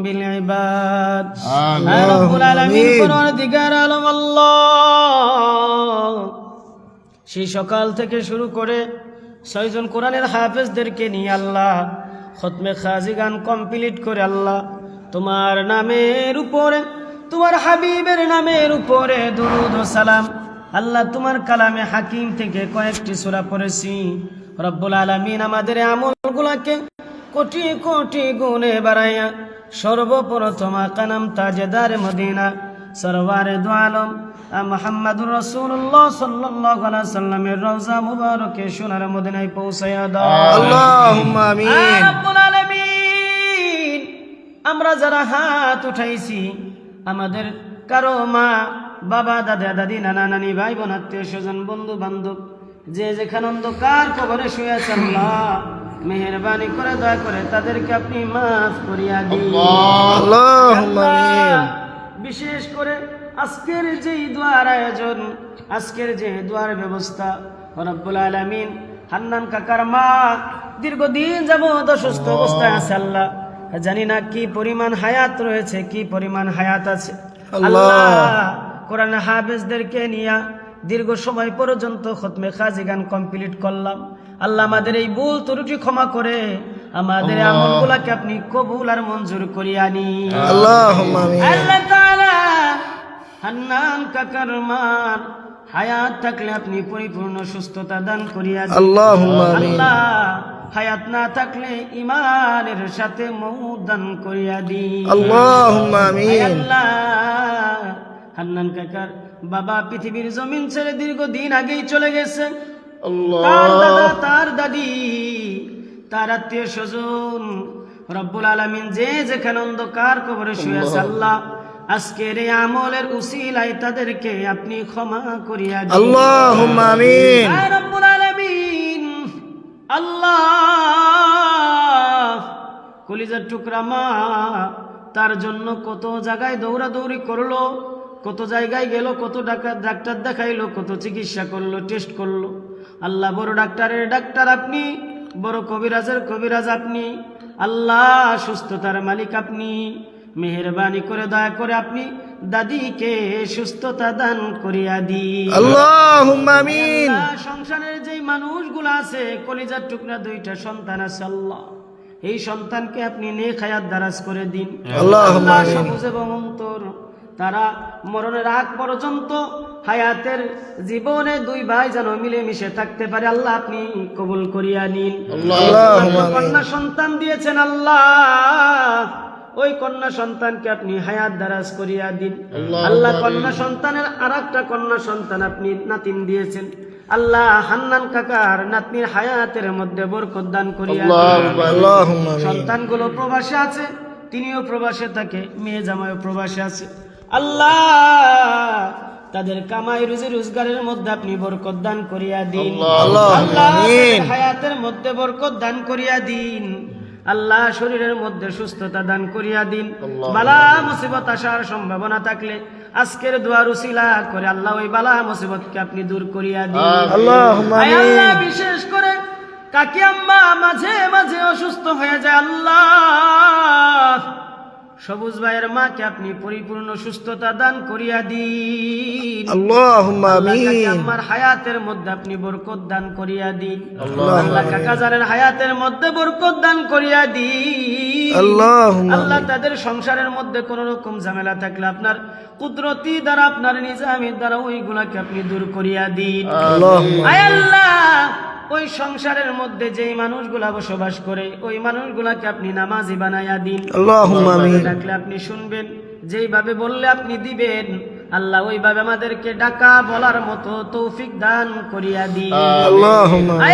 بالعباد يا رب العالمين পরওয়ারদিগার আলম আল্লাহ সেই সকাল থেকে শুরু করে 6 জন কোরআনের হাফেজদেরকে নিয়ে আল্লাহ খতমে খাজি গান কমপ্লিট করে আল্লাহ তোমার নামের উপরে তোমার হাবিবের নামের উপরে দুরূদ ও সালাম আল্লাহ তোমার কালামে হাকিম থেকে কয়েকটি সূরা পড়েছি রব্বুল আলামিন আমাদের আমলগুলোকে কোটি কোটি গুণে বাড়াইয়া সর্বপ্রথম কানাম তাজেদার মদিনা সরওয়ারে দু আলম মুহাম্মদুর রাসূলুল্লাহ সাল্লাল্লাহু আলাইহি সাল্লামের রওজা মুবারকে সোনার মদিনায় পৌঁছায়া দাও আল্লাহুম্মা আমিন রব্বুল আলামিন আমরা যারা হাত উঠাইছি আমাদের কারো মা বাবা দাদা দাদি নানা নানি ভাই বোন আত্মীয় স্বজন বন্ধু বান্ধব যে যেখানে অন্ধকার কবরে শুয়ে আছে আল্লাহ মেহেরবানি করে দয়া করে তাদেরকে আপনি মাফ করিয়া দিন আল্লাহুম্মা আমিন বিশেষ করে আজকের যে দোয়ার আয়োজন আজকের যে দোয়ার ব্যবস্থা রব্বুল আলামিন হান্নান কাকার মা দীর্ঘদিন যাবত অসুস্থ অবস্থায় আছে আল্লাহ জানি না কি পরিমাণ হায়াত রয়েছে কি পরিমাণ হায়াত আছে আল্লাহ কোরআন হাফেজদেরকে নিয়ে দীর্ঘ সময় পর্যন্ত খতমে খাজি গান কমপ্লিট করলাম আল্লাহ আমাদের এই ভুল ত্রুটি ক্ষমা করে আমাদের আমলগুলোকে আপনি কবুল আর মঞ্জুর করিয়া নিন আল্লাহুম্মা আমিন আল্লাহ তাআলা হান্নান কাকার মার হায়াত থাকলে আপনি পরিপূর্ণ সুস্থতা দান করিয়া দিন আল্লাহুম্মা আমিন আল্লাহ হায়াত না থাকলে ঈমানের সাথে মউত দান করিয়া দিন আল্লাহুম্মা আমিন আল্লাহ হান্নান কাকার বাবা পৃথিবীর জমিন ছেড়ে দীর্ঘদিন আগেই চলে গেছে তার দাদা তার দাদি তার আত্মীয় স্বজন রব্বুল আলামিন যে যেখানে অন্ধকার কবরে শুয়ে আছে আল্লাহ আজকের এই আমলের উসিলায় তাদেরকে আপনি ক্ষমা করিয়া দিন আল্লাহুম্মা আমিন ইয়া রব্বুল আলামিন আল্লাহ কলিজার টুকরা মা তার জন্য কত জায়গায় দৌড়াদৌড়ি করলো কত জায়গায় গেল কত ডাক্তার দেখাইলো কত চিকিৎসা করলো টেস্ট করলো আল্লাহ বড় ডাক্তারের ডাক্তার আপনি বড় কবিরাজের কবিরাজ আপনি আল্লাহ সুস্থতার মালিক আপনি মেহেরবানি করে দয়া করে আপনি দাদিকে সুস্থতা দান করিয়া দিন আল্লাহুম্মা আমিন সংসারের যেই মানুষগুলো আছে কলিজার টুকরা 2টা সন্তান আছে আল্লাহ এই সন্তানকে আপনি নেক হায়াত দারাজ করে দিন আল্লাহুম্মা আমিন সবুজ এবং অন্তর তারা মরণের আগ পর্যন্ত হায়াতের জীবনে 2 ভাই যেন মিলেমিশে থাকতে পারে আল্লাহ আপনি কবুল করিয়া নিন আল্লাহুম্মা আমিন কন্যা সন্তান দিয়েছেন আল্লাহ ওই কন্যা সন্তানকে আপনি হায়াত দারাজ করিয়া দিন আল্লাহ কন্যা সন্তানের আরেকটা কন্যা সন্তান আপনি নাতিন দিয়েছেন আল্লাহ হান্নান কাকার নাতনির হায়াতের মধ্যে বরকত দান করিয়া দিন আল্লাহুম্মা আমিন সন্তানগুলো প্রবাসে আছে তিনিও প্রবাসে থাকে মেয়ে জামাইও প্রবাসে আছে আল্লাহ তাদের কামাই রুজি রোজগারের মধ্যে আপনি বরকত দান করিয়া দিন আল্লাহ তাদের হায়াতের মধ্যে বরকত দান করিয়া দিন আল্লাহ শরীরের মধ্যে সুস্থতা দান করিয়া দিন বালা মুসিবত আসার সম্ভাবনা থাকলে আজকের দোয়ার উসিলা করে আল্লাহ ওই বালা মুসিবতকে আপনি দূর করিয়া দিন আল্লাহুম্মা আমিন আল্লাহ বিশেষ করে কাকি আম্মা মাঝে মাঝে অসুস্থ হয়ে যায় আল্লাহ সবুজ ভাইয়ের মাকে আপনি পরিপূর্ণ সুস্থতা দান করিয়া দিন আল্লাহুম্মা আমিন আমার হায়াতের মধ্যে আপনি বরকত দান করিয়া দিন আল্লাহ কাকাজারের হায়াতের মধ্যে বরকত দান করিয়া দিন আল্লাহ তাদের সংসারের মধ্যে কোন রকম ঝামেলা থাকলে আপনার কুদরতি দ্বারা আপনার নিজামের দ্বারা ওইগুলাকে আপনি দূর করিয়া দিন আল্লাহ ওই সংসারের মধ্যে যেই মানুষগুলা বসবাস করে ওই মানুষগুলাকে আপনি নামাজি বানায়া দিন আল্লাহুম্মা আমিন ডাকলে আপনি শুনবেন যেইভাবে বললে আপনি দিবেন আল্লাহ ওইভাবে আমাদেরকে ডাকা বলার মতো তৌফিক দান করিয়া দিন আল্লাহুম্মা আমিন।